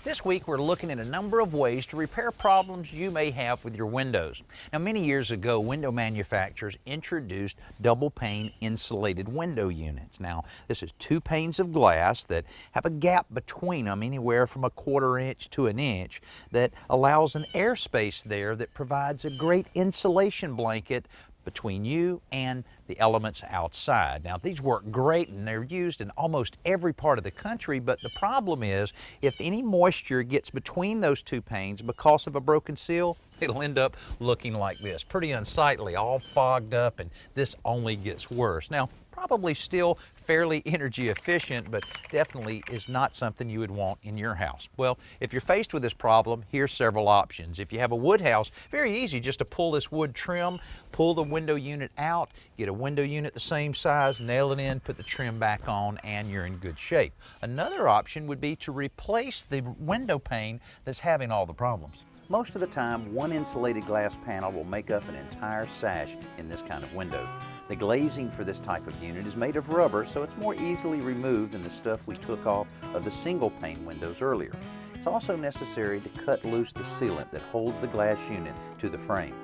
This week we're looking at a number of ways to repair problems you may have with your windows. Now, many years ago, window manufacturers introduced double pane insulated window units. Now, this is two panes of glass that have a gap between them anywhere from 1/4 inch to an inch that allows an airspace there that provides a great insulation blanket between you and the elements outside. Now, these work great and they're used in almost every part of the country, but the problem is if any moisture gets between those two panes because of a broken seal, it'll end up looking like this, pretty unsightly, all fogged up, and this only gets worse. Now, probably still fairly energy efficient, but definitely is not something you would want in your house. Well, if you're faced with this problem, here's several options. If you have a wood house, very easy just to pull this wood trim, pull the window unit out, get a window unit the same size, nail it in, put the trim back on, and you're in good shape. Another option would be to replace the window pane that's having all the problems. Most of the time, one insulated glass panel will make up an entire sash in this kind of window. The glazing for this type of unit is made of rubber, so it's more easily removed than the stuff we took off of the single pane windows earlier. It's also necessary to cut loose the sealant that holds the glass unit to the frame.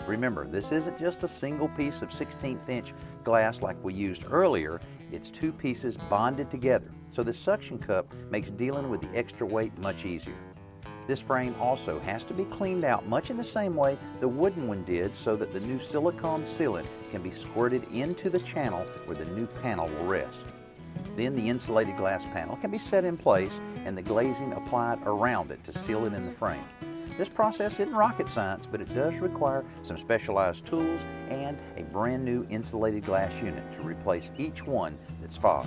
Remember, this isn't just a single piece of 1/16 inch glass like we used earlier, it's two pieces bonded together. So the suction cup makes dealing with the extra weight much easier. This frame also has to be cleaned out much in the same way the wooden one did so that the new silicone sealant can be squirted into the channel where the new panel will rest. Then the insulated glass panel can be set in place and the glazing applied around it to seal it in the frame. This process isn't rocket science, but it does require some specialized tools and a brand new insulated glass unit to replace each one that's fogged.